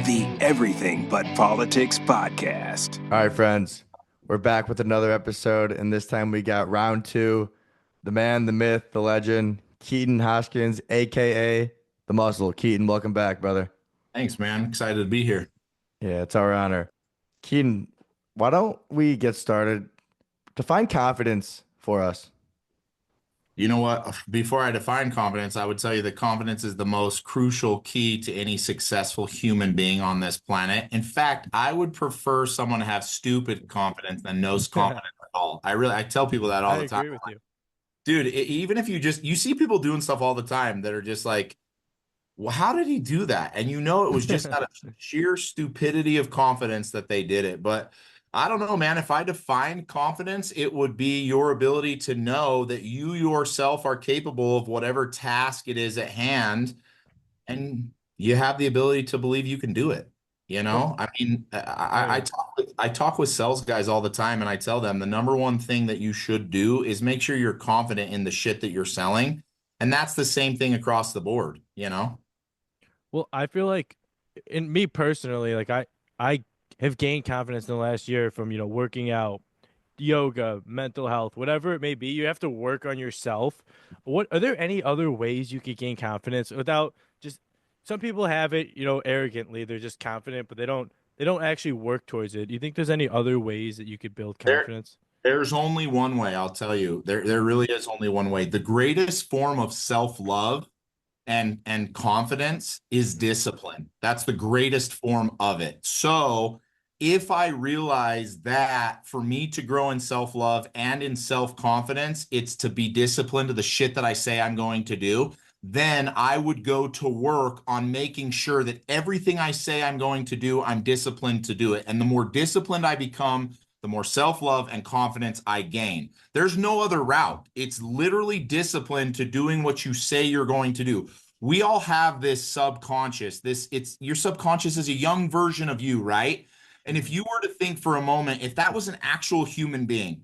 the Everything But Politics podcast. All right, friends, we're back with another episode, and this time we got round two. The man, the myth, the legend, Keaton Hoskins, aka the Muscle. Keaton, welcome back, brother. Thanks, man. Excited to be here. Yeah, it's our honor. Keaton, why don't we get started? Define confidence for us. You know what? Before I define confidence, I would tell you that confidence is the most crucial key to any successful human being on this planet. In fact, I would prefer someone to have stupid confidence than no confidence at all. I tell people that all the time. I agree with you. Dude, even if you see people doing stuff all the time that are just like, well, how did he do that? And you know, it was just out of sheer stupidity of confidence that they did it. But I don't know, man. If I define confidence, it would be your ability to know that you yourself are capable of whatever task it is at hand, and you have the ability to believe you can do it. You know, I mean, I talk with sales guys all the time, and I tell them the number one thing that you should do is make sure you're confident in the shit that you're selling. And that's the same thing across the board, you know? Well, I feel like in me personally, like I have gained confidence in the last year from, working out, yoga, mental health, whatever it may be. You have to work on yourself. What are there any other ways you could gain confidence without just some people have it, arrogantly. They're just confident, but they don't actually work towards it. Do you think there's any other ways that you could build confidence? There's only one way, I'll tell you. There really is only one way. The greatest form of self-love and confidence is discipline. That's the greatest form of it. So if I realize that for me to grow in self-love and in self-confidence, it's to be disciplined to the shit that I say I'm going to do, then I would go to work on making sure that everything I say I'm going to do, I'm disciplined to do it. And the more disciplined I become, the more self-love and confidence I gain. There's no other route. It's literally discipline to doing what you say you're going to do. We all have this subconscious. Your subconscious is a young version of you, right? And if you were to think for a moment, if that was an actual human being,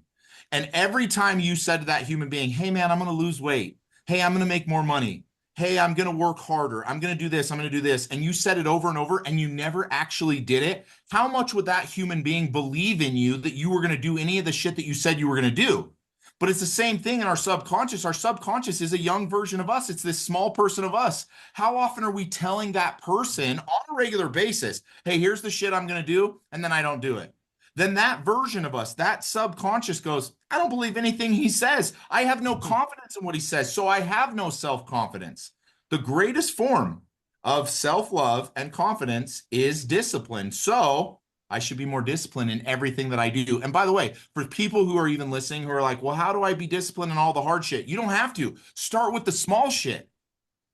and every time you said to that human being, hey man, I'm going to lose weight. Hey, I'm going to make more money. Hey, I'm going to work harder. I'm going to do this. I'm going to do this. And you said it over and over and you never actually did it. How much would that human being believe in you that you were going to do any of the shit that you said you were going to do? But it's the same thing in our subconscious. Our subconscious is a young version of us. It's this small person of us. How often are we telling that person on a regular basis, hey, here's the shit I'm going to do, and then I don't do it? Then that version of us, that subconscious goes, I don't believe anything he says. I have no confidence in what he says, so I have no self-confidence. The greatest form of self-love and confidence is discipline. So I should be more disciplined in everything that I do. And by the way, for people who are even listening who are like, well, how do I be disciplined in all the hard shit? You don't have to. Start with the small shit.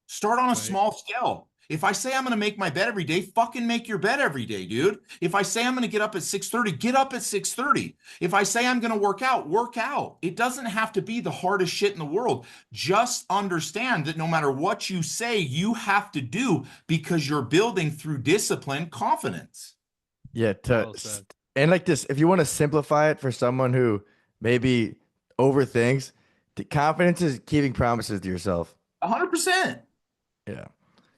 Start on a small scale. If I say I'm going to make my bed every day, fucking make your bed every day, dude. If I say I'm going to get up at 6:30, get up at 6:30. If I say I'm going to work out, work out. It doesn't have to be the hardest shit in the world. Just understand that no matter what you say, you have to do because you're building through discipline, confidence. Yeah, and like this, if you want to simplify it for someone who maybe overthinks, the confidence is keeping promises to yourself. 100%. Yeah.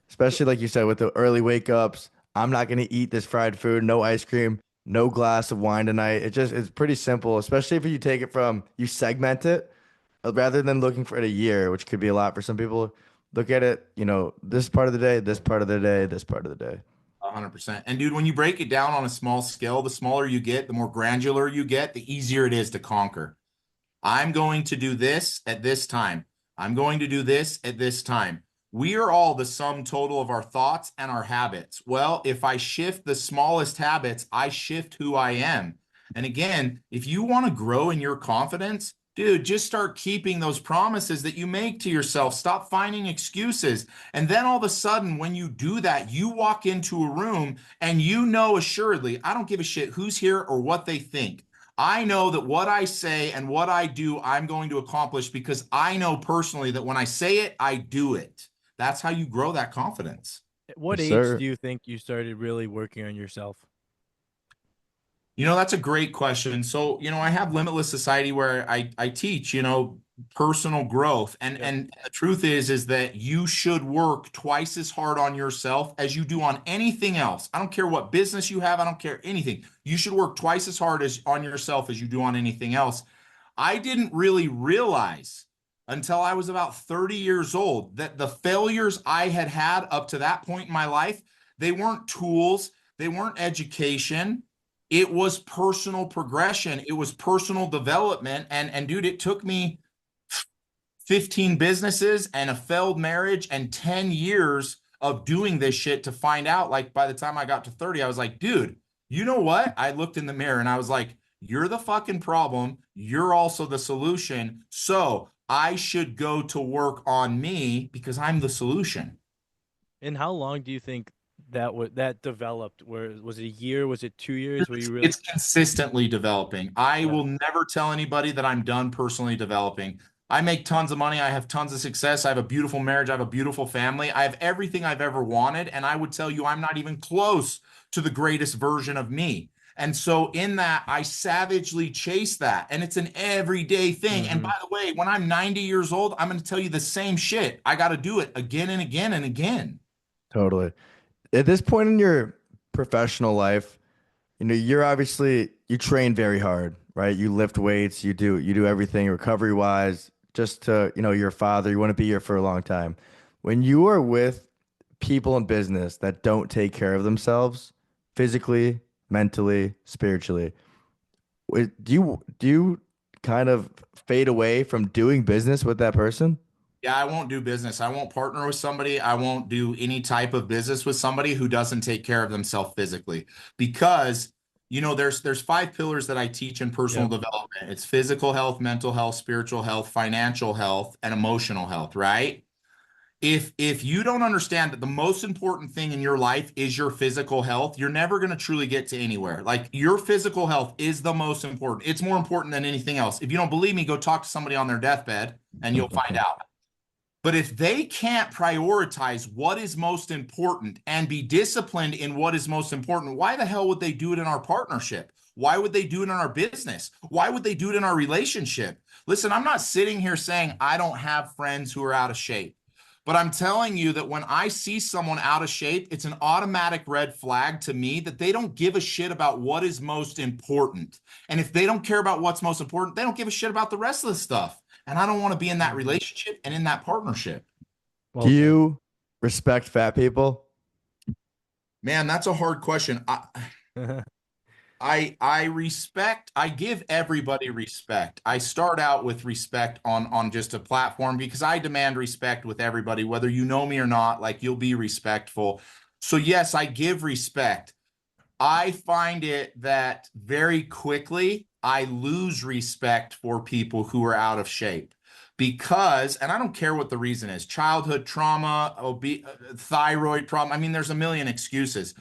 Especially like you said, with the early wake ups, I'm not going to eat this fried food, no ice cream, no glass of wine tonight. It's pretty simple, especially if you take it from, you segment it rather than looking for it a year, which could be a lot for some people. Look at it, this part of the day, this part of the day, this part of the day. 100%. And dude, when you break it down on a small scale, the smaller you get, the more granular you get, the easier it is to conquer. I'm going to do this at this time. I'm going to do this at this time. We are all the sum total of our thoughts and our habits. Well, if I shift the smallest habits, I shift who I am. And again, if you want to grow in your confidence, dude, just start keeping those promises that you make to yourself. Stop finding excuses. And then all of a sudden, when you do that, you walk into a room and you know assuredly, I don't give a shit who's here or what they think. I know that what I say and what I do, I'm going to accomplish because I know personally that when I say it, I do it. That's how you grow that confidence. At what Yes, age sir. do you think you started really working on yourself? That's a great question. So, I have Limitless Society where I teach, personal growth. And Yep. and the truth is that you should work twice as hard on yourself as you do on anything else. I don't care what business you have, I don't care anything. You should work twice as hard as on yourself as you do on anything else. I didn't really realize until I was about 30 years old that the failures I had had up to that point in my life, they weren't tools, they weren't education. It was personal progression. It was personal development. And dude, it took me 15 businesses and a failed marriage and 10 years of doing this shit to find out, like, by the time I got to 30, I was like, dude, you know what? I looked in the mirror and I was like, you're the fucking problem. You're also the solution. So I should go to work on me because I'm the solution. And how long do you think that developed? Where was it a year? Was it 2 years? Where you really? It's consistently developing. I Yeah. will never tell anybody that I'm done personally developing. I make tons of money. I have tons of success. I have a beautiful marriage. I have a beautiful family. I have everything I've ever wanted. And I would tell you, I'm not even close to the greatest version of me. And so in that, I savagely chase that. And it's an everyday thing. And by the way, when I'm 90 years old, I'm going to tell you the same shit. I got to do it again and again and again. Totally. At this point in your professional life, you're obviously you train very hard, right? You lift weights, you do everything recovery wise, just to, you're a father, you want to be here for a long time. When you are with people in business that don't take care of themselves physically, mentally, spiritually, do you kind of fade away from doing business with that person? Yeah, I won't do business. I won't partner with somebody. I won't do any type of business with somebody who doesn't take care of themselves physically. Because, there's 5 pillars that I teach in personal development. It's physical health, mental health, spiritual health, financial health, and emotional health, right? If you don't understand that the most important thing in your life is your physical health, you're never going to truly get to anywhere. Like, your physical health is the most important. It's more important than anything else. If you don't believe me, go talk to somebody on their deathbed and you'll find out. But if they can't prioritize what is most important and be disciplined in what is most important, why the hell would they do it in our partnership? Why would they do it in our business? Why would they do it in our relationship? Listen, I'm not sitting here saying I don't have friends who are out of shape. But I'm telling you that when I see someone out of shape, it's an automatic red flag to me that they don't give a shit about what is most important. And if they don't care about what's most important, they don't give a shit about the rest of the stuff. And I don't want to be in that relationship and in that partnership. Do you respect fat people? Man, that's a hard question. I give everybody respect. I start out with respect on just a platform because I demand respect with everybody, whether you know me or not. Like, you'll be respectful. So yes, I give respect. I find it that very quickly I lose respect for people who are out of shape because, and I don't care what the reason is, childhood trauma, thyroid problem. I mean, there's a million excuses.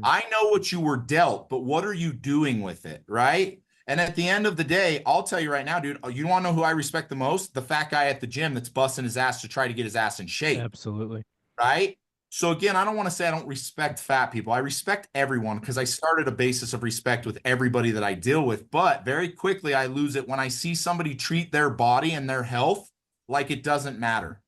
I know what you were dealt, but what are you doing with it, right? And at the end of the day, I'll tell you right now, dude, you want to know who I respect the most? The fat guy at the gym that's busting his ass to try to get his ass in shape. Absolutely. Right? So again, I don't want to say I don't respect fat people. I respect everyone because I started a basis of respect with everybody that I deal with. But very quickly, I lose it when I see somebody treat their body and their health like it doesn't matter.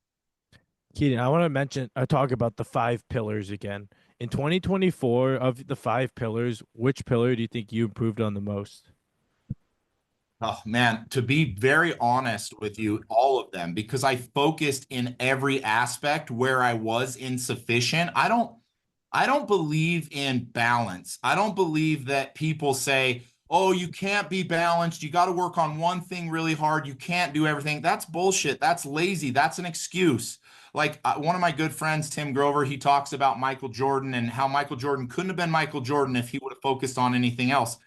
Keaton, I want to talk about the 5 pillars again. In 2024, of the 5 pillars, which pillar do you think you improved on the most? Oh man, to be very honest with you, all of them, because I focused in every aspect where I was insufficient. I don't believe in balance. I don't believe that people say, "Oh, you can't be balanced. You got to work on one thing really hard. You can't do everything." That's bullshit. That's lazy. That's an excuse. Like, one of my good friends, Tim Grover, he talks about Michael Jordan and how Michael Jordan couldn't have been Michael Jordan if he would have focused on anything else.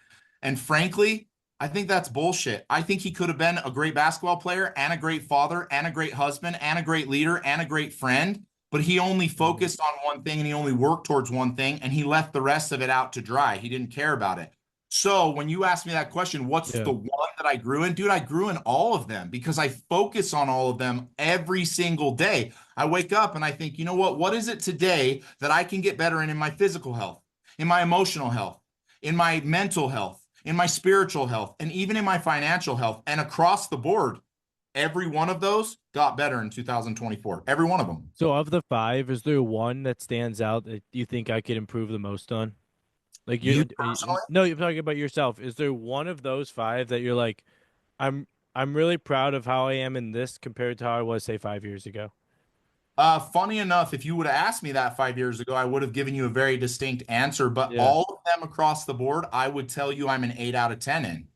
And frankly, I think that's bullshit. I think he could have been a great basketball player and a great father and a great husband and a great leader and a great friend, but he only focused on one thing and he only worked towards one thing and he left the rest of it out to dry. He didn't care about it. So when you ask me that question, what's the one that I grew in? Dude, I grew in all of them because I focus on all of them every single day. I wake up and I think, you know what is it today that I can get better in my physical health, in my emotional health, in my mental health, in my spiritual health, and even in my financial health, and across the board? every one of those got better in 2024. Every one of them. So of the five, is there one that stands out that you think I could improve the most on? Like You personally? no, you're talking about yourself. Is there one of those five that you're like, I'm I'm really proud of how I am in this compared to how I was, say, 5 years ago? Funny enough, if you would have asked me that 5 years ago, I would have given you a very distinct answer. But Yeah. all of them across the board, I would tell you I'm an 8 out of 10 in.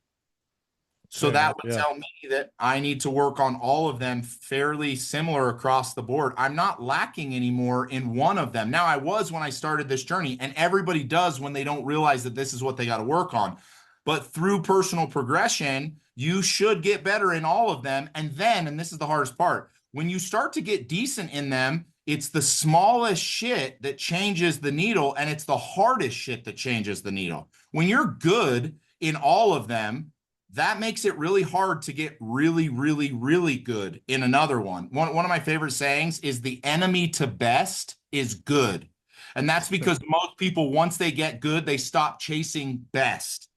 So Fair that enough, would yeah. tell me that I need to work on all of them fairly similar across the board. I'm not lacking anymore in one of them. Now, I was when I started this journey, and everybody does when they don't realize that this is what they got to work on. But through personal progression, you should get better in all of them. And then, and this is the hardest part, when you start to get decent in them, it's the smallest shit that changes the needle, and it's the hardest shit that changes the needle. When you're good in all of them, that makes it really hard to get really, really, really good in another one. One of my favorite sayings is the enemy to best is good. And that's because most people, once they get good, they stop chasing best.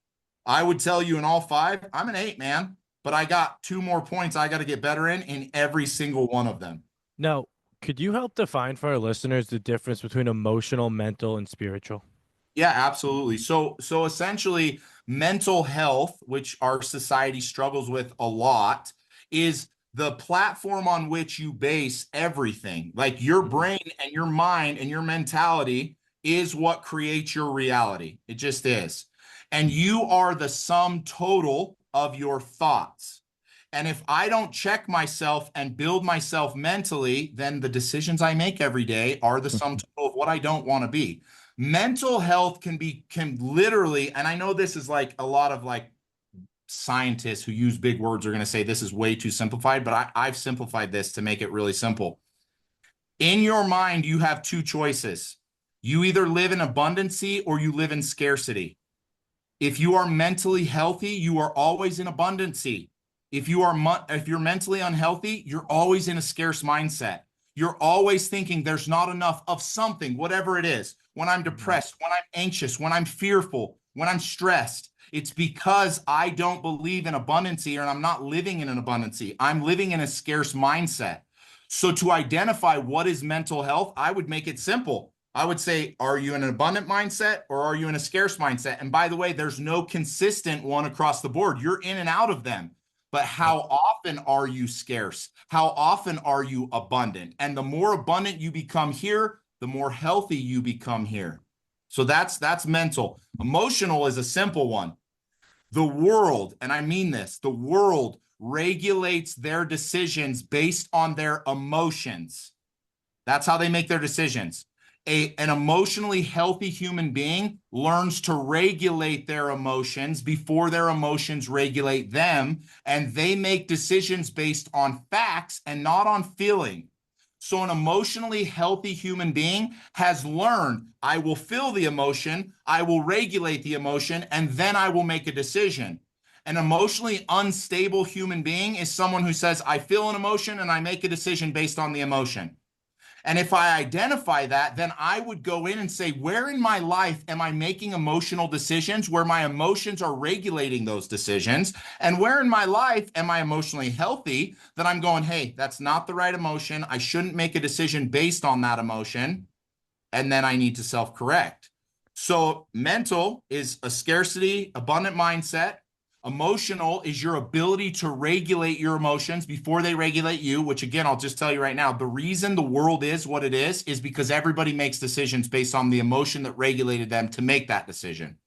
I would tell you in all five, I'm an 8, man, but I got 2 more points I got to get better in every single one of them. Now, could you help define for our listeners the difference between emotional, mental, and spiritual? Yeah, absolutely. So essentially, mental health, which our society struggles with a lot, is the platform on which you base everything. Like your brain and your mind and your mentality is what creates your reality. It just is. And you are the sum total of your thoughts. And if I don't check myself and build myself mentally, then the decisions I make every day are the sum total of what I don't want to be. Mental health can literally, and I know this is like a lot of like scientists who use big words are going to say this is way too simplified, but I've simplified this to make it really simple. In your mind, you have 2 choices. You either live in abundancy or you live in scarcity. If you are mentally healthy, you are always in abundancy. If you're mentally unhealthy, you're always in a scarce mindset. You're always thinking there's not enough of something, whatever it is. When I'm depressed, when I'm anxious, when I'm fearful, when I'm stressed, it's because I don't believe in abundancy, and I'm not living in an abundancy. I'm living in a scarce mindset. So to identify what is mental health, I would make it simple. I would say, are you in an abundant mindset or are you in a scarce mindset? And by the way, there's no consistent one across the board. You're in and out of them. But how often are you scarce? How often are you abundant? And the more abundant you become here, the more healthy you become here. So that's mental. Emotional is a simple one. The world, and I mean this, the world regulates their decisions based on their emotions. That's how they make their decisions. An emotionally healthy human being learns to regulate their emotions before their emotions regulate them, and they make decisions based on facts and not on feeling. So an emotionally healthy human being has learned, I will feel the emotion, I will regulate the emotion, and then I will make a decision. An emotionally unstable human being is someone who says, I feel an emotion and I make a decision based on the emotion. And if I identify that, then I would go in and say, where in my life am I making emotional decisions where my emotions are regulating those decisions? And where in my life am I emotionally healthy that I'm going, hey, that's not the right emotion. I shouldn't make a decision based on that emotion. And then I need to self-correct. So mental is a scarcity, abundant mindset. Emotional is your ability to regulate your emotions before they regulate you, which again, I'll just tell you right now, the reason the world is what it is because everybody makes decisions based on the emotion that regulated them to make that decision.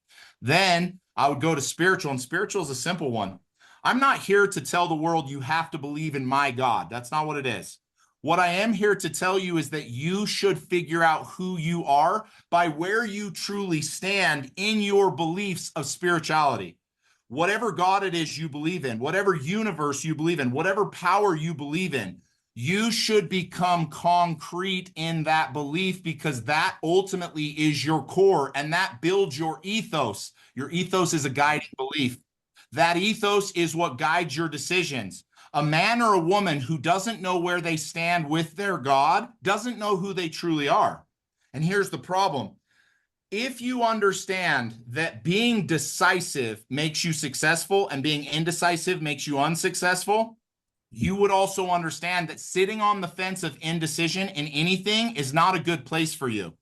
Then I would go to spiritual, and spiritual is a simple one. I'm not here to tell the world you have to believe in my God. That's not what it is. What I am here to tell you is that you should figure out who you are by where you truly stand in your beliefs of spirituality. Whatever God it is you believe in, whatever universe you believe in, whatever power you believe in, you should become concrete in that belief because that ultimately is your core and that builds your ethos. Your ethos is a guiding belief. That ethos is what guides your decisions. A man or a woman who doesn't know where they stand with their God doesn't know who they truly are. And here's the problem. If you understand that being decisive makes you successful and being indecisive makes you unsuccessful, you would also understand that sitting on the fence of indecision in anything is not a good place for you.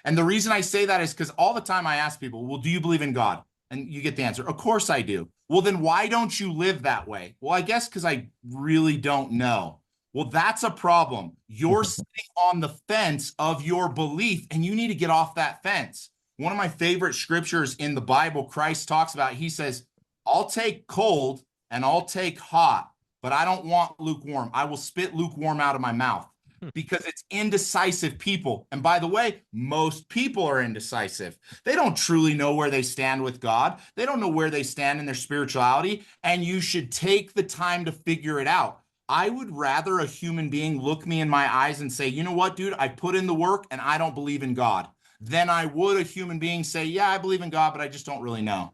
And the reason I say that is because all the time I ask people, well, do you believe in God? And you get the answer, of course I do. Well, then why don't you live that way? Well, I guess because I really don't know. Well, that's a problem. You're sitting on the fence of your belief, and you need to get off that fence. One of my favorite scriptures in the Bible, Christ talks about, he says, I'll take cold and I'll take hot, but I don't want lukewarm. I will spit lukewarm out of my mouth because it's indecisive people. And by the way, most people are indecisive. They don't truly know where they stand with God. They don't know where they stand in their spirituality. And you should take the time to figure it out. I would rather a human being look me in my eyes and say, you know what, dude, I put in the work and I don't believe in God, than I would a human being say, yeah, I believe in God, but I just don't really know.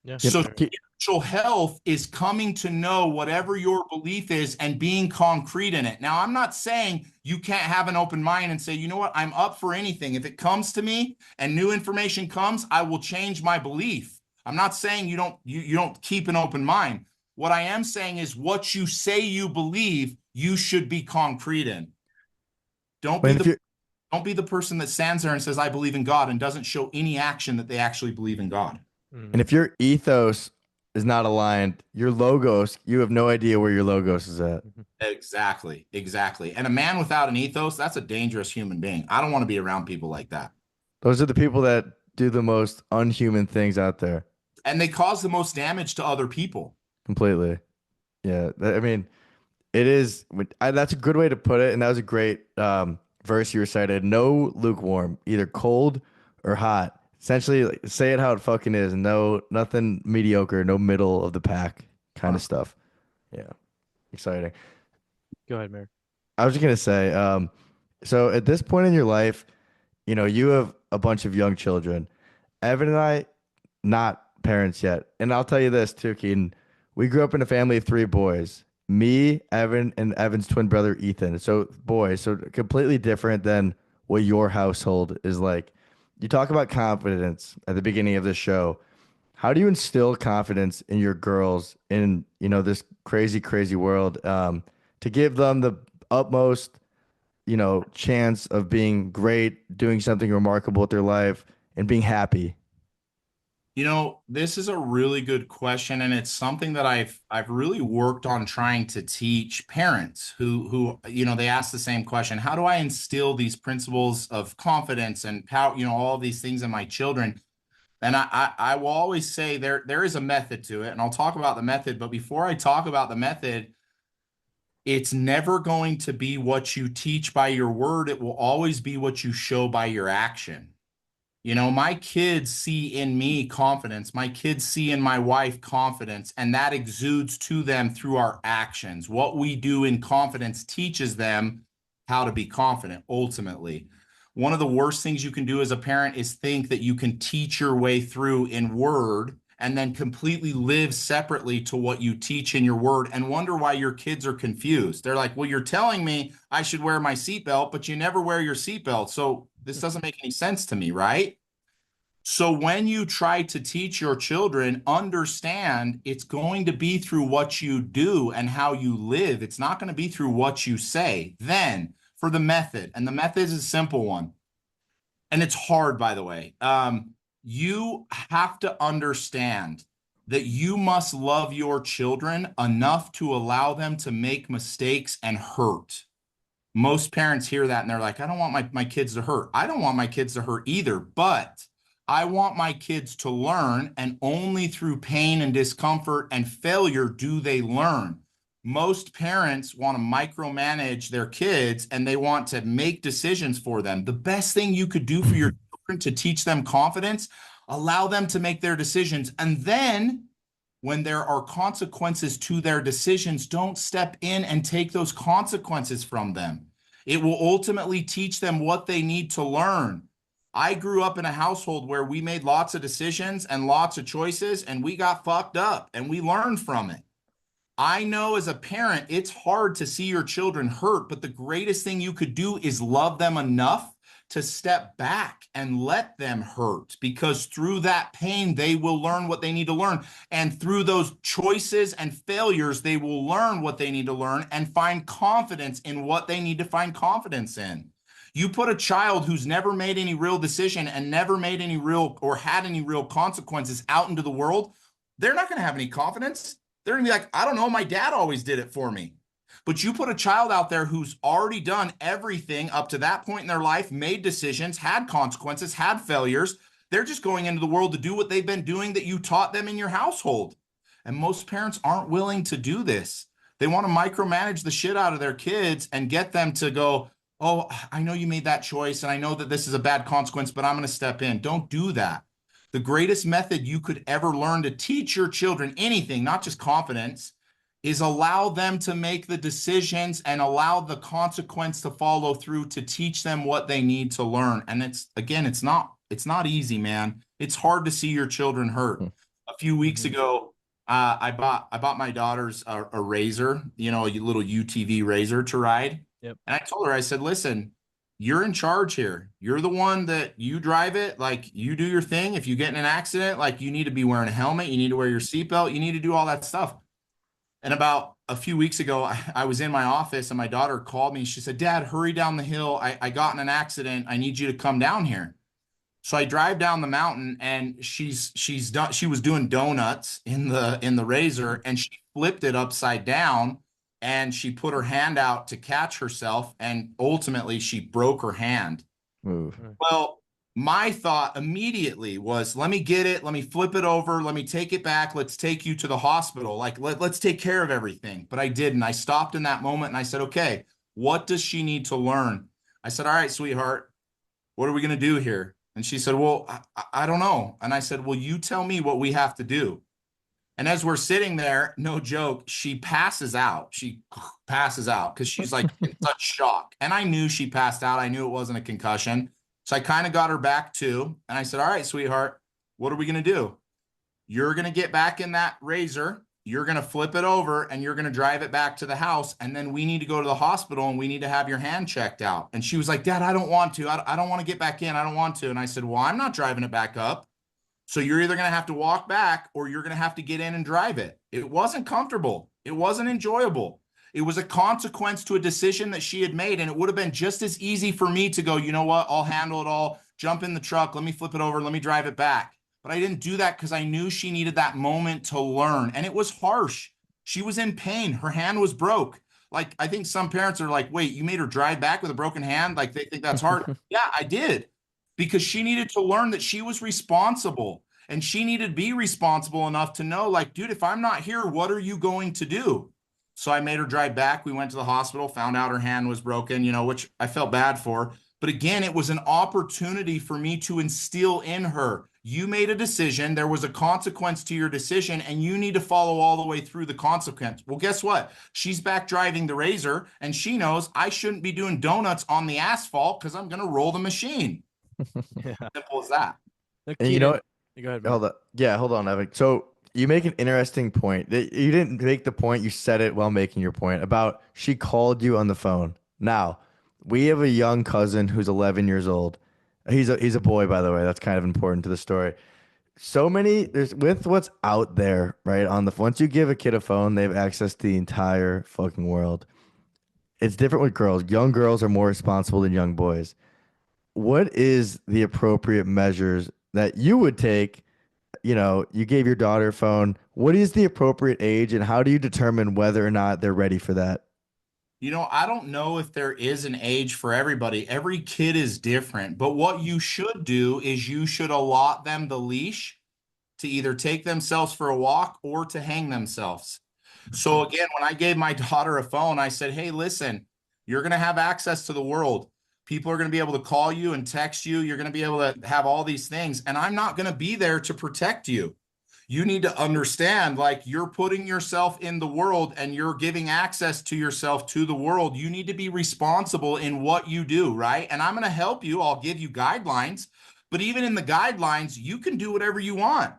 Yeah. So spiritual health is coming to know whatever your belief is and being concrete in it. Now, I'm not saying you can't have an open mind and say, you know what, I'm up for anything. If it comes to me and new information comes, I will change my belief. I'm not saying you don't keep an open mind. What I am saying is what you say you believe, you should be concrete in. Don't be the person that stands there and says, I believe in God, and doesn't show any action that they actually believe in God. And if your ethos is not aligned, your logos, you have no idea where your logos is at. Exactly. And a man without an ethos, that's a dangerous human being. I don't want to be around people like that. Those are the people that do the most unhuman things out there. And they cause the most damage to other people. Completely. Yeah. I mean, it is, that's a good way to put it. And that was a great verse you recited. No lukewarm, either cold or hot. Essentially, like, say it how it fucking is. No, nothing mediocre, no middle of the pack kind of stuff. Yeah. Exciting. Go ahead, Mary. I was just going to say, so at this point in your life, you know, you have a bunch of young children. Evan and I, not parents yet. And I'll tell you this too, Keaton. We grew up in a family of 3 boys. Me, Evan, and Evan's twin brother, Ethan. So boys, so completely different than what your household is like. You talk about confidence at the beginning of the show. How do you instill confidence in your girls in, you know, this crazy, crazy world, to give them the utmost, you know, chance of being great, doing something remarkable with their life, and being happy? You know, this is a really good question, and it's something that I've really worked on trying to teach parents who you know, they ask the same question: how do I instill these principles of confidence and power, you know, all of these things in my children? And I will always say there is a method to it, and I'll talk about the method. But before I talk about the method, it's never going to be what you teach by your word. It will always be what you show by your action. You know, my kids see in me confidence. My kids see in my wife confidence, and that exudes to them through our actions. What we do in confidence teaches them how to be confident, ultimately. One of the worst things you can do as a parent is think that you can teach your way through in word and then completely live separately to what you teach in your word and wonder why your kids are confused. They're like, well, you're telling me I should wear my seatbelt, but you never wear your seatbelt. So this doesn't make any sense to me, right? So when you try to teach your children, understand it's going to be through what you do and how you live. It's not going to be through what you say. Then for the method, and the method is a simple one, and it's hard, by the way. You have to understand that you must love your children enough to allow them to make mistakes and hurt. Most parents hear that and they're like, I don't want my kids to hurt. I don't want my kids to hurt either, but I want my kids to learn, and only through pain and discomfort and failure do they learn. Most parents want to micromanage their kids and they want to make decisions for them. The best thing you could do for your children to teach them confidence, allow them to make their decisions. And then when there are consequences to their decisions, don't step in and take those consequences from them. It will ultimately teach them what they need to learn. I grew up in a household where we made lots of decisions and lots of choices, and we got fucked up and we learned from it. I know as a parent, it's hard to see your children hurt, but the greatest thing you could do is love them enough to step back and let them hurt, because through that pain, they will learn what they need to learn. And through those choices and failures, they will learn what they need to learn and find confidence in what they need to find confidence in. You put a child who's never made any real decision and never made any real or had any real consequences out into the world, they're not going to have any confidence. They're going to be like, I don't know, my dad always did it for me. But you put a child out there who's already done everything up to that point in their life, made decisions, had consequences, had failures. They're just going into the world to do what they've been doing that you taught them in your household. And most parents aren't willing to do this. They want to micromanage the shit out of their kids and get them to go, oh, I know you made that choice and I know that this is a bad consequence, but I'm going to step in. Don't do that. The greatest method you could ever learn to teach your children anything, not just confidence, is allow them to make the decisions and allow the consequence to follow through to teach them what they need to learn. And it's not easy, man. It's hard to see your children hurt. A few weeks ago, I bought my daughter's a razor, a little UTV razor to ride. Yep. And I told her, I said, listen, you're in charge here. You're the one that you drive it. Like, you do your thing. If you get in an accident, like, you need to be wearing a helmet. You need to wear your seatbelt. You need to do all that stuff. And about a few weeks ago, I was in my office and my daughter called me. She said, Dad, hurry down the hill. I got in an accident. I need you to come down here. So I drive down the mountain and she was doing donuts in the razor, and she flipped it upside down and she put her hand out to catch herself. And ultimately she broke her hand. Move. Well, my thought immediately was, let me get it. Let me flip it over. Let me take it back. Let's take you to the hospital. Like, let's take care of everything. But I didn't. I stopped in that moment and I said, okay, what does she need to learn? I said, all right, sweetheart, what are we going to do here? And she said, well, I don't know. And I said, well, you tell me what we have to do. And as we're sitting there, no joke, she passes out. She passes out because she's like in such shock. And I knew she passed out. I knew it wasn't a concussion. So I kind of got her back too. And I said, all right, sweetheart, what are we going to do? You're going to get back in that razor. You're going to flip it over and you're going to drive it back to the house. And then we need to go to the hospital and we need to have your hand checked out. And she was like, Dad, I don't want to. I don't want to get back in. I don't want to. And I said, well, I'm not driving it back up. So you're either going to have to walk back or you're going to have to get in and drive it. It wasn't comfortable. It wasn't enjoyable. It was a consequence to a decision that she had made. And it would have been just as easy for me to go, you know what, I'll handle it all. Jump in the truck. Let me flip it over. Let me drive it back. But I didn't do that because I knew she needed that moment to learn. And it was harsh. She was in pain. Her hand was broke. Like, I think some parents are like, wait, you made her drive back with a broken hand? Like, they think that's hard. Yeah, I did. Because she needed to learn that she was responsible. And she needed to be responsible enough to know, like, dude, if I'm not here, what are you going to do? So I made her drive back. We went to the hospital, found out her hand was broken, which I felt bad for. But again, it was an opportunity for me to instill in her. You made a decision. There was a consequence to your decision, and you need to follow all the way through the consequence. Well, guess what? She's back driving the razor, and she knows I shouldn't be doing donuts on the asphalt because I'm going to roll the machine. Yeah. Simple as that. Look, And you Keaton, know what? go ahead, man. Hold on. Yeah, hold on, Evan. So you make an interesting point. You didn't make the point. You said it while making your point about she called you on the phone. Now, we have a young cousin who's 11 years old. He's a boy, by the way. That's kind of important to the story. There's with what's out there, right? Once you give a kid a phone, they have access to the entire fucking world. It's different with girls. Young girls are more responsible than young boys. What is the appropriate measures that you would take? You gave your daughter a phone. What is the appropriate age, and how do you determine whether or not they're ready for that? I don't know if there is an age for everybody. Every kid is different. But what you should do is you should allot them the leash to either take themselves for a walk or to hang themselves. So again, when I gave my daughter a phone, I said, hey, listen, you're going to have access to the world. People are going to be able to call you and text you. You're going to be able to have all these things. And I'm not going to be there to protect you. You need to understand, like, you're putting yourself in the world and you're giving access to yourself to the world. You need to be responsible in what you do, right? And I'm going to help you. I'll give you guidelines. But even in the guidelines, you can do whatever you want.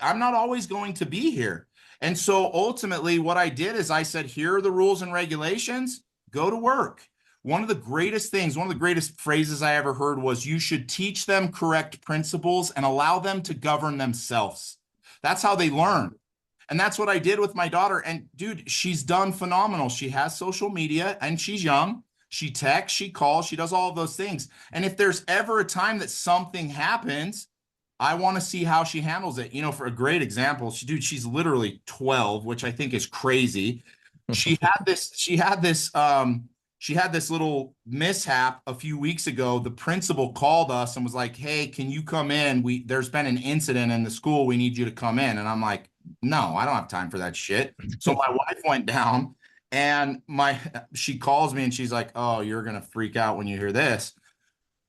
I'm not always going to be here. And so ultimately what I did is I said, here are the rules and regulations. Go to work. One of the greatest things, one of the greatest phrases I ever heard was, you should teach them correct principles and allow them to govern themselves. That's how they learn. And that's what I did with my daughter. And dude, she's done phenomenal. She has social media and she's young. She texts, she calls, she does all of those things. And if there's ever a time that something happens, I want to see how she handles it. You know, for a great example, she's literally 12, which I think is crazy. She had this little mishap a few weeks ago. The principal called us and was like, "Hey, can you come in? There's been an incident in the school. We need you to come in." And I'm like, "No, I don't have time for that shit." So my wife went down and she calls me and she's like, "Oh, you're going to freak out when you hear this."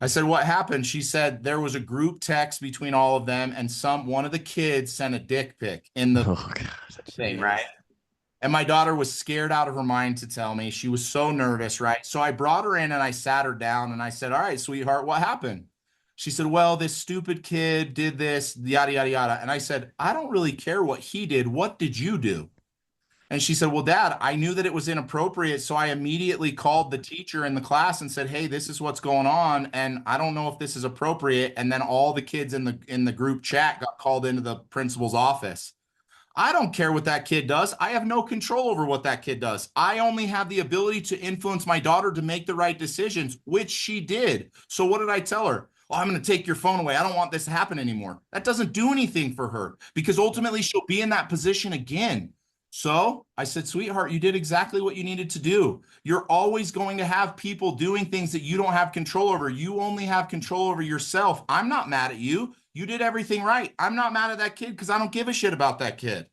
I said, "What happened?" She said there was a group text between all of them and one of the kids sent a dick pic in the thing, right? And my daughter was scared out of her mind to tell me. She was so nervous, right? So I brought her in and I sat her down and I said, "All right, sweetheart, what happened?" She said, "Well, this stupid kid did this, yada, yada, yada." And I said, "I don't really care what he did. What did you do?" And she said, "Well, Dad, I knew that it was inappropriate. So I immediately called the teacher in the class and said, 'Hey, this is what's going on. And I don't know if this is appropriate.'" And then all the kids in the group chat got called into the principal's office. I don't care what that kid does. I have no control over what that kid does. I only have the ability to influence my daughter to make the right decisions, which she did. So what did I tell her? "Oh, I'm going to take your phone away. I don't want this to happen anymore." That doesn't do anything for her because ultimately she'll be in that position again. So I said, "Sweetheart, you did exactly what you needed to do. You're always going to have people doing things that you don't have control over. You only have control over yourself. I'm not mad at you. You did everything right. I'm not mad at that kid because I don't give a shit about that kid."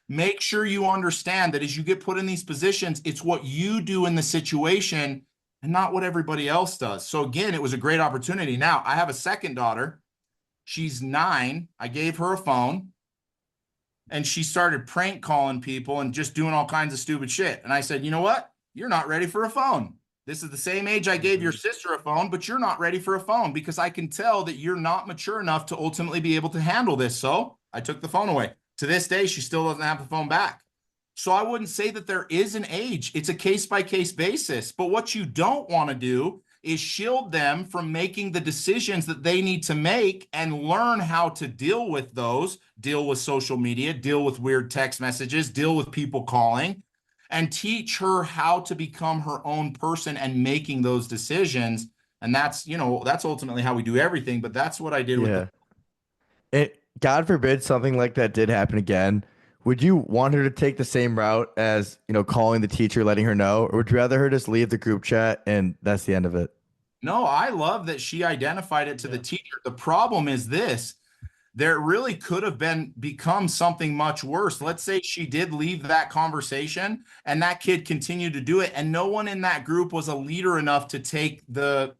Make sure you understand that as you get put in these positions, it's what you do in the situation and not what everybody else does. So again, it was a great opportunity. Now I have a second daughter. She's 9. I gave her a phone and she started prank calling people and just doing all kinds of stupid shit. And I said, "You know what? You're not ready for a phone. This is the same age I gave your sister a phone, but you're not ready for a phone because I can tell that you're not mature enough to ultimately be able to handle this." So I took the phone away. To this day, she still doesn't have the phone back. So I wouldn't say that there is an age. It's a case-by-case basis. But what you don't want to do is shield them from making the decisions that they need to make and learn how to deal with those, deal with social media, deal with weird text messages, deal with people calling, and teach her how to become her own person and making those decisions. And that's ultimately how we do everything. But that's what I did with Yeah. God forbid something like that did happen again. Would you want her to take the same route as, calling the teacher, letting her know, or would you rather her just leave the group chat and that's the end of it? No, I love that she identified it to the teacher. The problem is this. There really could have become something much worse. Let's say she did leave that conversation and that kid continued to do it, and no one in that group was a leader enough to take the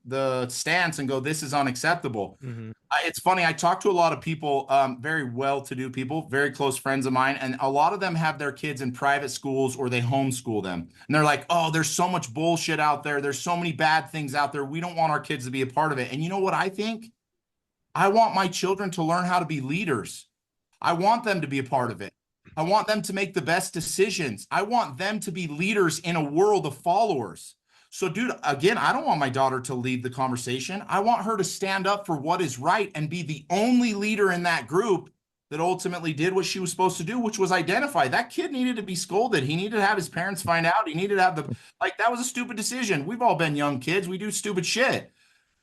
stance and go, "This is unacceptable." Mm-hmm. It's funny. I talk to a lot of people, very well-to-do people, very close friends of mine, and a lot of them have their kids in private schools or they homeschool them. And they're like, "Oh, there's so much bullshit out there. There's so many bad things out there. We don't want our kids to be a part of it." And you know what I think? I want my children to learn how to be leaders. I want them to be a part of it. I want them to make the best decisions. I want them to be leaders in a world of followers. So, dude, again, I don't want my daughter to lead the conversation. I want her to stand up for what is right and be the only leader in that group that ultimately did what she was supposed to do, which was identify. That kid needed to be scolded. He needed to have his parents find out. He needed to have that was a stupid decision. We've all been young kids. We do stupid shit.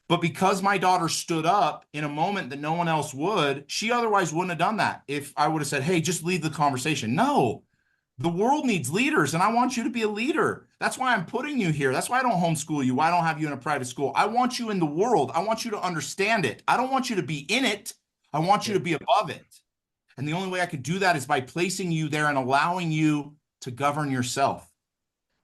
But because my daughter stood up in a moment that no one else would, she otherwise wouldn't have done that. If I would have said, "Hey, just leave the conversation." No, the world needs leaders, and I want you to be a leader. That's why I'm putting you here. That's why I don't homeschool you. Why I don't have you in a private school. I want you in the world. I want you to understand it. I don't want you to be in it. I want you to be above it. And the only way I could do that is by placing you there and allowing you to govern yourself.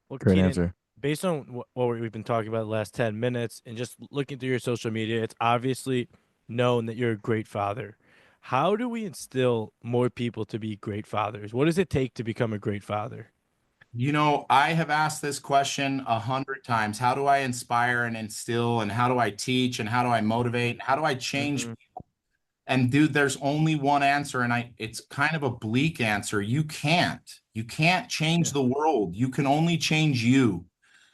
Well, Great Keaton, answer. based on what we've been talking about the last 10 minutes and just looking through your social media, it's obviously known that you're a great father. How do we instill more people to be great fathers? What does it take to become a great father? I have asked this question 100 times. How do I inspire and instill, and how do I teach, and how do I motivate, and how do I change? Mhm. And dude, there's only one answer, and it's kind of a bleak answer. You can't change Yeah. the world. You can only change you.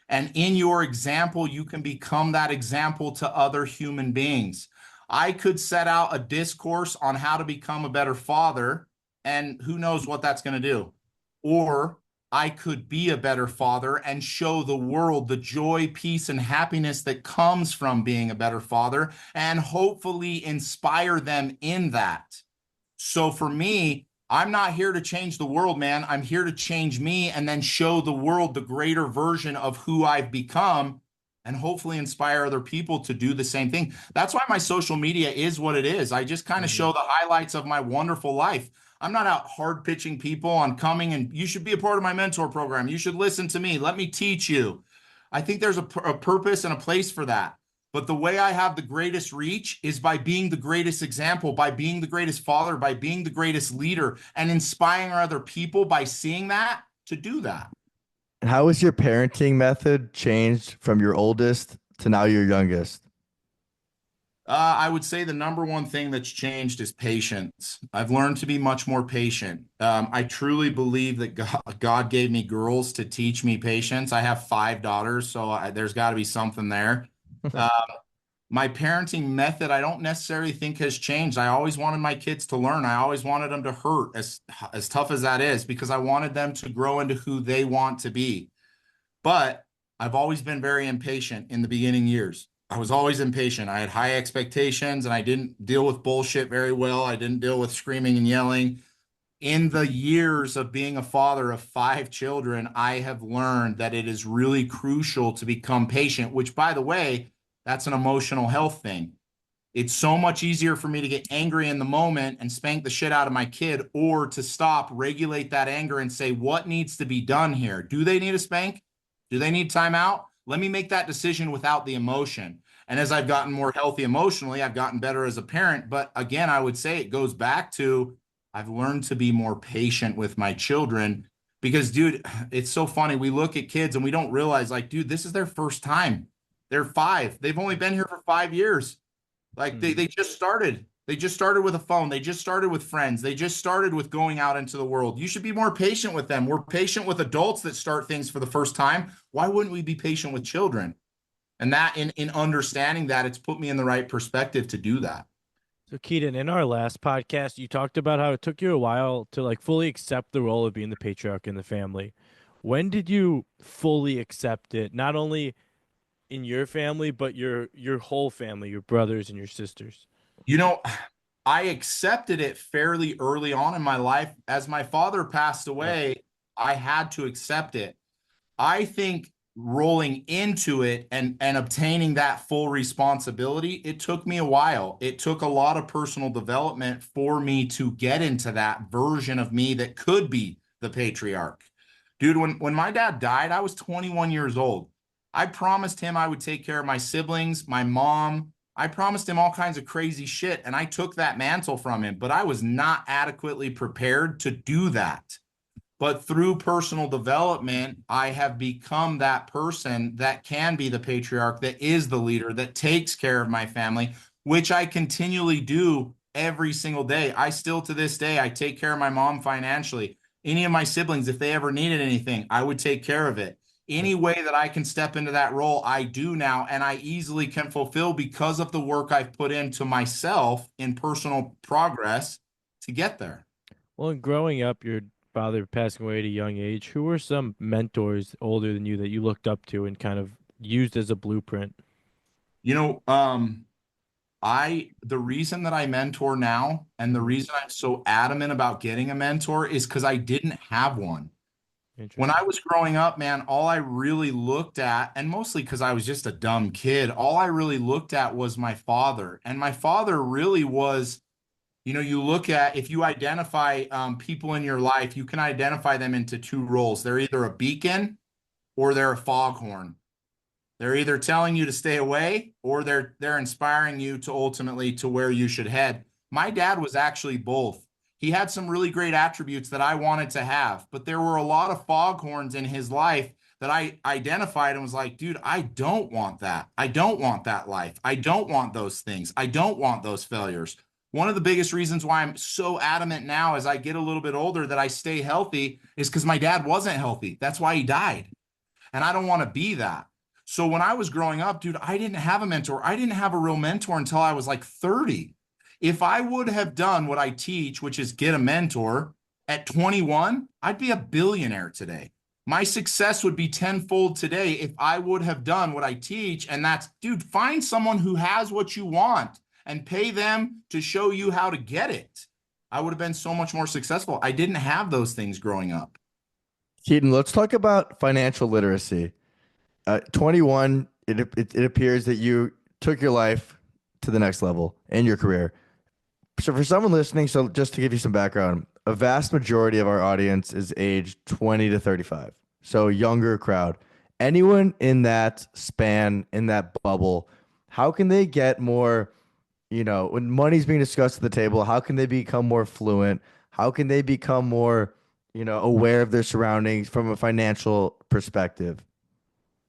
And in your example, you can become that example to other human beings. I could set out a discourse on how to become a better father, and who knows what that's going to do. Or I could be a better father and show the world the joy, peace, and happiness that comes from being a better father, and hopefully inspire them in that. So for me, I'm not here to change the world, man. I'm here to change me and then show the world the greater version of who I've become and hopefully inspire other people to do the same thing. That's why my social media is what it is. I just kind of show the highlights of my wonderful life. I'm not out hard pitching people on coming and you should be a part of my mentor program. You should listen to me. Let me teach you. I think there's a purpose and a place for that. But the way I have the greatest reach is by being the greatest example, by being the greatest father, by being the greatest leader, and inspiring other people by seeing that to do that. And how has your parenting method changed from your oldest to now your youngest? I would say the number one thing that's changed is patience. I've learned to be much more patient. I truly believe that God gave me girls to teach me patience. I have 5 daughters, so there's got to be something there. My parenting method, I don't necessarily think has changed. I always wanted my kids to learn. I always wanted them to hurt, as tough as that is, because I wanted them to grow into who they want to be. But I've always been very impatient in the beginning years. I was always impatient. I had high expectations and I didn't deal with bullshit very well. I didn't deal with screaming and yelling. In the years of being a father of 5 children, I have learned that it is really crucial to become patient, which, by the way, that's an emotional health thing. It's so much easier for me to get angry in the moment and spank the shit out of my kid, or to stop, regulate that anger and say, what needs to be done here? Do they need a spank? Do they need timeout? Let me make that decision without the emotion. And as I've gotten more healthy emotionally, I've gotten better as a parent. But again, I would say it goes back to I've learned to be more patient with my children because, dude, it's so funny. We look at kids and we don't realize, like, dude, this is their first time. They're 5. They've only been here for 5 years. Like they just started. They just started with a phone. They just started with friends. They just started with going out into the world. You should be more patient with them. We're patient with adults that start things for the first time. Why wouldn't we be patient with children? And that in understanding that, it's put me in the right perspective to do that. So Keaton, in our last podcast, you talked about how it took you a while to like fully accept the role of being the patriarch in the family. When did you fully accept it? Not only in your family, but your whole family, your brothers and your sisters. You know, I accepted it fairly early on in my life. As my father passed away, I had to accept it. I think rolling into it and obtaining that full responsibility, it took me a while. It took a lot of personal development for me to get into that version of me that could be the patriarch. Dude, when my dad died, I was 21 years old. I promised him I would take care of my siblings, my mom. I promised him all kinds of crazy shit, and I took that mantle from him, but I was not adequately prepared to do that. But through personal development, I have become that person that can be the patriarch, that is the leader, that takes care of my family, which I continually do every single day. I still, to this day, I take care of my mom financially. Any of my siblings, if they ever needed anything, I would take care of it. Any way that I can step into that role, I do now, and I easily can fulfill because of the work I've put into myself in personal progress to get there. Well, in growing up, your father passing away at a young age, who were some mentors older than you that you looked up to and kind of used as a blueprint? You know, the reason that I mentor now and the reason I'm so adamant about getting a mentor is because I didn't have one. When I was growing up, man, all I really looked at, and mostly because I was just a dumb kid, all I really looked at was my father. And my father really was, you know, you look at, if you identify people in your life, you can identify them into 2 roles. They're either a beacon or they're a foghorn. They're either telling you to stay away or they're inspiring you to ultimately to where you should head. My dad was actually both. He had some really great attributes that I wanted to have, but there were a lot of foghorns in his life that I identified and was like, dude, I don't want that. I don't want that life. I don't want those things. I don't want those failures. One of the biggest reasons why I'm so adamant now as I get a little bit older that I stay healthy is because my dad wasn't healthy. That's why he died. And I don't want to be that. So when I was growing up, dude, I didn't have a mentor. I didn't have a real mentor until I was like 30. If I would have done what I teach, which is get a mentor at 21, I'd be a billionaire today. My success would be tenfold today if I would have done what I teach. And that's, dude, find someone who has what you want and pay them to show you how to get it. I would have been so much more successful. I didn't have those things growing up. Keaton, let's talk about financial literacy. 21, it appears that you took your life to the next level in your career. So for someone listening, so just to give you some background, a vast majority of our audience is aged 20 to 35. So younger crowd. Anyone in that span, in that bubble, how can they get more, when money's being discussed at the table, how can they become more fluent? How can they become more, aware of their surroundings from a financial perspective?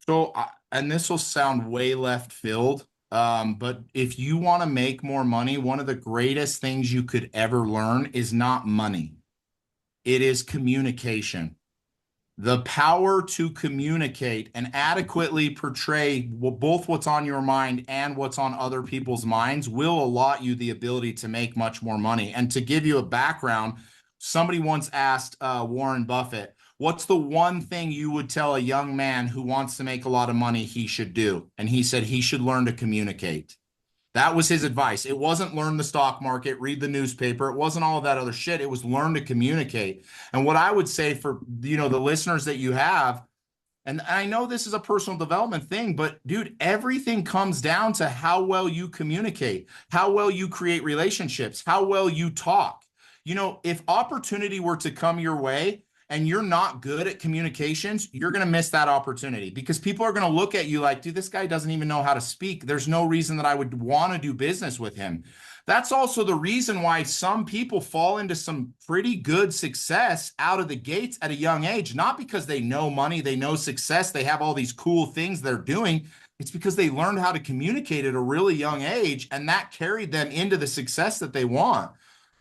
So, and this will sound way left field, but if you want to make more money, one of the greatest things you could ever learn is not money. It is communication. The power to communicate and adequately portray both what's on your mind and what's on other people's minds will allot you the ability to make much more money. And to give you a background, somebody once asked Warren Buffett, what's the one thing you would tell a young man who wants to make a lot of money he should do? And he said he should learn to communicate. That was his advice. It wasn't learn the stock market, read the newspaper. It wasn't all of that other shit. It was learn to communicate. And what I would say for, the listeners that you have, and I know this is a personal development thing, but dude, everything comes down to how well you communicate, how well you create relationships, how well you talk. If opportunity were to come your way, and you're not good at communications, you're going to miss that opportunity because people are going to look at you like, dude, this guy doesn't even know how to speak. There's no reason that I would want to do business with him. That's also the reason why some people fall into some pretty good success out of the gates at a young age, not because they know money, they know success, they have all these cool things they're doing. It's because they learned how to communicate at a really young age, and that carried them into the success that they want.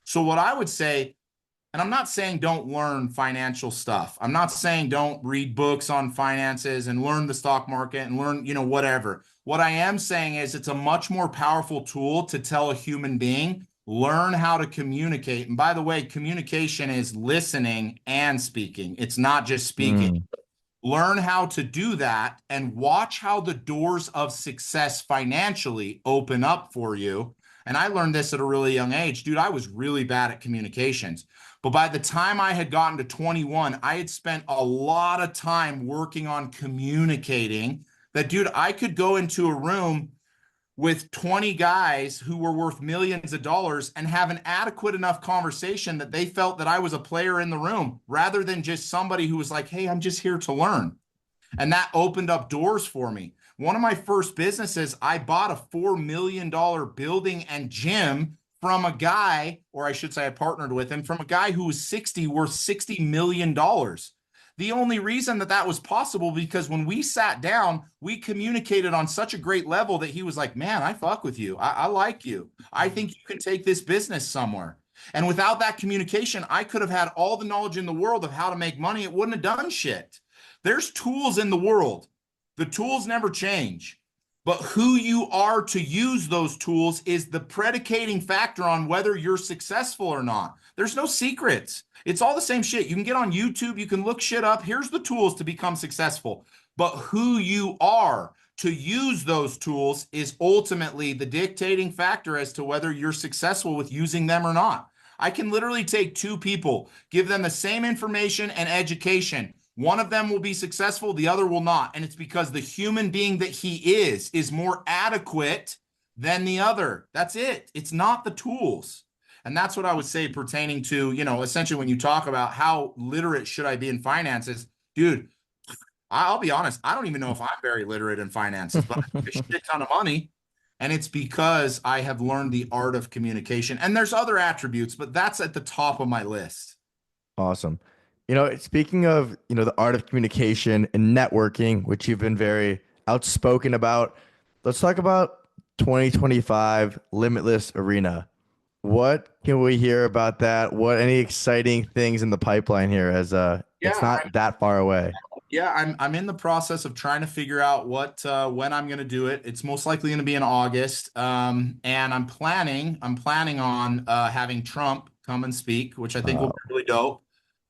So what I would say, and I'm not saying don't learn financial stuff. I'm not saying don't read books on finances and learn the stock market and learn, whatever. What I am saying is it's a much more powerful tool to tell a human being, learn how to communicate. And by the way, communication is listening and speaking. It's not just speaking. Learn how to do that and watch how the doors of success financially open up for you. And I learned this at a really young age. Dude, I was really bad at communications. But by the time I had gotten to 21, I had spent a lot of time working on communicating that, dude, I could go into a room with 20 guys who were worth millions of dollars and have an adequate enough conversation that they felt that I was a player in the room rather than just somebody who was like, hey, I'm just here to learn. And that opened up doors for me. One of my first businesses, I bought a $4 million building and gym from a guy, or I should say I partnered with him, from a guy who was 60, worth $60 million. The only reason that was possible because when we sat down, we communicated on such a great level that he was like, man, I fuck with you. I like you. I think you can take this business somewhere. And without that communication, I could have had all the knowledge in the world of how to make money. It wouldn't have done shit. There's tools in the world. The tools never change. But who you are to use those tools is the predicating factor on whether you're successful or not. There's no secrets. It's all the same shit. You can get on YouTube. You can look shit up. Here's the tools to become successful. But who you are to use those tools is ultimately the dictating factor as to whether you're successful with using them or not. I can literally take two people, give them the same information and education. One of them will be successful, the other will not. And it's because the human being that he is more adequate than the other. That's it. It's not the tools. And that's what I would say pertaining to, essentially when you talk about how literate should I be in finances, dude, I'll be honest. I don't even know if I'm very literate in finances, but I make a shit ton of money. And it's because I have learned the art of communication. And there's other attributes, but that's at the top of my list. Awesome. Speaking of, the art of communication and networking, which you've been very outspoken about, let's talk about 2025 Limitless Arena. What can we hear about that? Any exciting things in the pipeline here as it's not that far away? Yeah, I'm in the process of trying to figure out when I'm going to do it. It's most likely going to be in August. And I'm planning on having Trump come and speak, which I think will be really dope.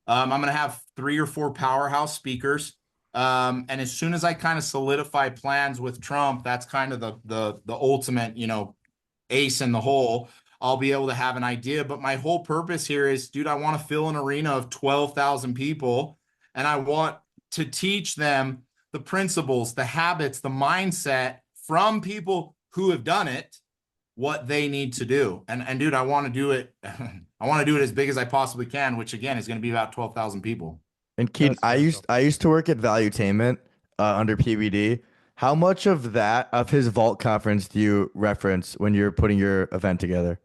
I'm going to have 3 or 4 powerhouse speakers. And as soon as I kind of solidify plans with Trump, that's kind of the ultimate, ace in the hole. I'll be able to have an idea. But my whole purpose here is, dude, I want to fill an arena of 12,000 people, and I want to teach them the principles, the habits, the mindset from people who have done it, what they need to do. And dude, I want to do it. I want to do it as big as I possibly can, which again is going to be about 12,000 people. And Keaton, That's I dope, used though. I used to work at Valuetainment under PBD. How much of his Vault conference do you reference when you're putting your event together?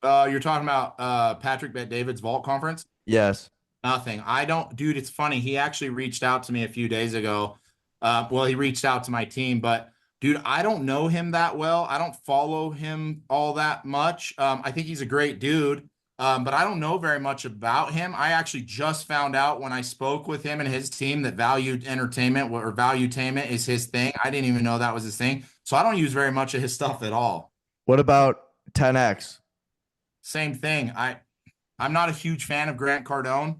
You're talking about Patrick Bet David's Vault Conference? Yes. Nothing. I don't, dude, it's funny. He actually reached out to me a few days ago. Well, he reached out to my team, but dude, I don't know him that well. I don't follow him all that much. I think he's a great dude, but I don't know very much about him. I actually just found out when I spoke with him and his team that valued entertainment or valuetainment is his thing. I didn't even know that was his thing. So I don't use very much of his stuff at all. What about 10X? Same thing. I'm not a huge fan of Grant Cardone.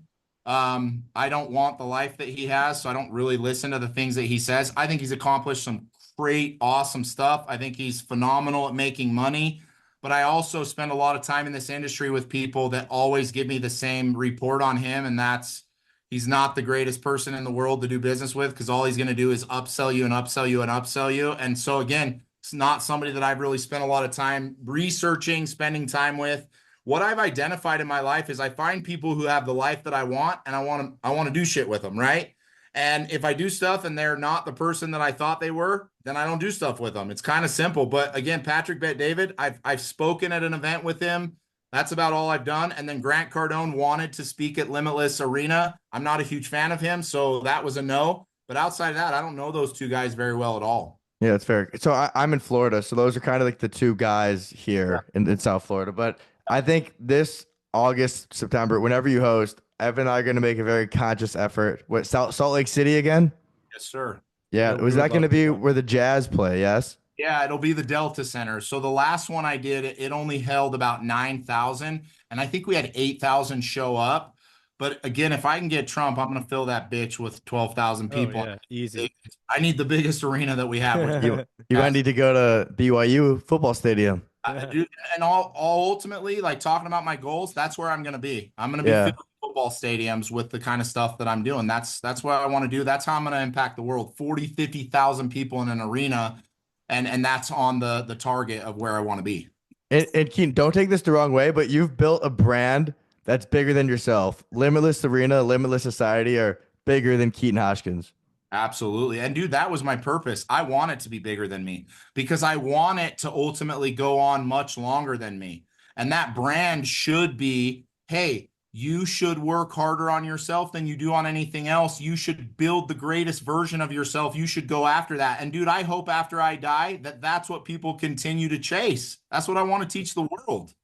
I don't want the life that he has, so I don't really listen to the things that he says. I think he's accomplished some great, awesome stuff. I think he's phenomenal at making money, but I also spend a lot of time in this industry with people that always give me the same report on him, and that's he's not the greatest person in the world to do business with because all he's going to do is upsell you and upsell you and upsell you. And so again, it's not somebody that I've really spent a lot of time researching, spending time with. What I've identified in my life is I find people who have the life that I want, and I want to do shit with them, right? And if I do stuff and they're not the person that I thought they were, then I don't do stuff with them. It's kind of simple. But again, Patrick Bet David, I've spoken at an event with him. That's about all I've done. And then Grant Cardone wanted to speak at Limitless Arena. I'm not a huge fan of him, so that was a no. But outside of that, I don't know those two guys very well at all. Yeah, that's fair. So I'm in Florida, so those are kind of like the two guys here in South Florida. But I think this August, September, whenever you host, Evan and I are going to make a very conscious effort. What, Salt Lake City again? Yes, sir. Yeah. Yeah, we Was would that going to love to be go. where the Jazz play? Yes. Yeah, it'll be the Delta Center. So the last one I did, it only held about 9,000, and I think we had 8,000 show up. But again, if I can get Trump, I'm going to fill that bitch with 12,000 Oh people. yeah, easy. I need the biggest arena that we have. Which You might need to go to BYU football stadium. dude, and all ultimately, like talking about my goals, that's where I'm going to be. I'm going to be Yeah. filling football stadiums with the kind of stuff that I'm doing. That's what I want to do. That's how I'm going to impact the world. 40, 50,000 people in an arena. And that's on the target of where I want to be. And Keaton, don't take this the wrong way, but you've built a brand that's bigger than yourself. Limitless Arena, Limitless Society are bigger than Keaton Hoskins. Absolutely. And dude, that was my purpose. I want it to be bigger than me because I want it to ultimately go on much longer than me. And that brand should be, hey, you should work harder on yourself than you do on anything else. You should build the greatest version of yourself. You should go after that. And dude, I hope after I die that that's what people continue to chase. That's what I want to teach the world.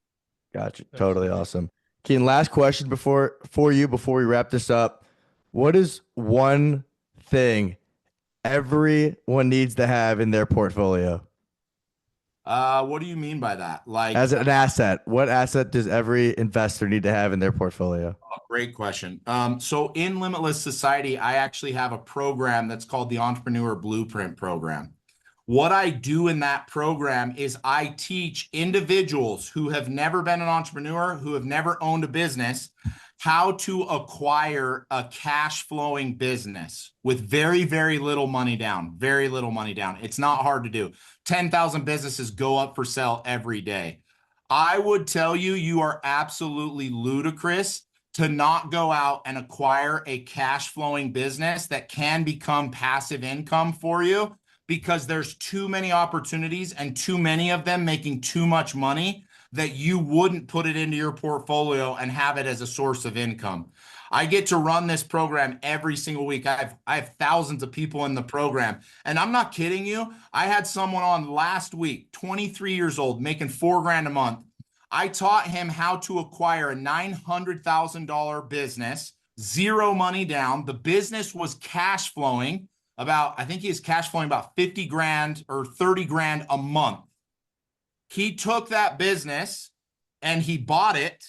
Gotcha. Totally awesome. Keaton, last question before we wrap this up. What is one thing everyone needs to have in their portfolio? What do you mean by that? Like, As an asset, what asset does every investor need to have in their portfolio? great question. So in Limitless Society, I actually have a program that's called the Entrepreneur Blueprint Program. What I do in that program is I teach individuals who have never been an entrepreneur, who have never owned a business, how to acquire a cash flowing business with very, very little money down. Very little money down. It's not hard to do. 10,000 businesses go up for sale every day. I would tell you, you are absolutely ludicrous to not go out and acquire a cash flowing business that can become passive income for you because there's too many opportunities and too many of them making too much money that you wouldn't put it into your portfolio and have it as a source of income. I get to run this program every single week. I have thousands of people in the program. And I'm not kidding you. I had someone on last week, 23 years old, making $4,000 a month. I taught him how to acquire a $900,000 business zero money down. The business was cash flowing I think he is cash flowing about 50 grand or 30 grand a month. He took that business and he bought it.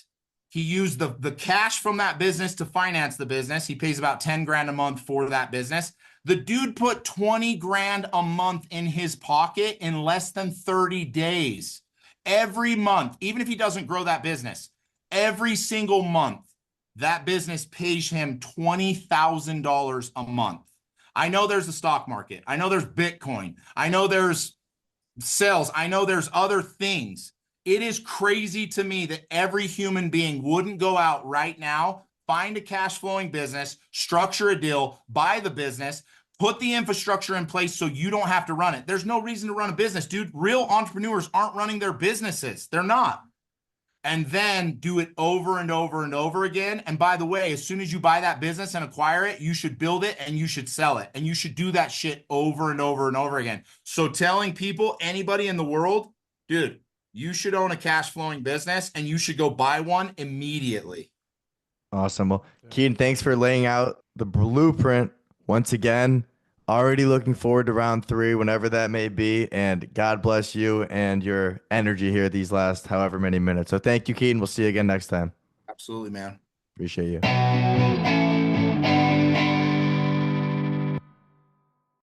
He used the cash from that business to finance the business. He pays about 10 grand a month for that business. The dude put 20 grand a month in his pocket in less than 30 days. Every month, even if he doesn't grow that business, every single month, that business pays him $20,000 a month. I know there's the stock market. I know there's Bitcoin. I know there's sales. I know there's other things. It is crazy to me that every human being wouldn't go out right now, find a cash flowing business, structure a deal, buy the business, put the infrastructure in place so you don't have to run it. There's no reason to run a business, dude. Real entrepreneurs aren't running their businesses. They're not. And then do it over and over and over again. And by the way, as soon as you buy that business and acquire it, you should build it and you should sell it. And you should do that shit over and over and over again. So telling people, anybody in the world, dude, you should own a cash flowing business and you should go buy one immediately. Awesome. Well, Keaton, thanks for laying out the blueprint once again. Already looking forward to round 3, whenever that may be. And God bless you and your energy here these last however many minutes. So thank you, Keaton. We'll see you again next time. Absolutely, man. Appreciate you.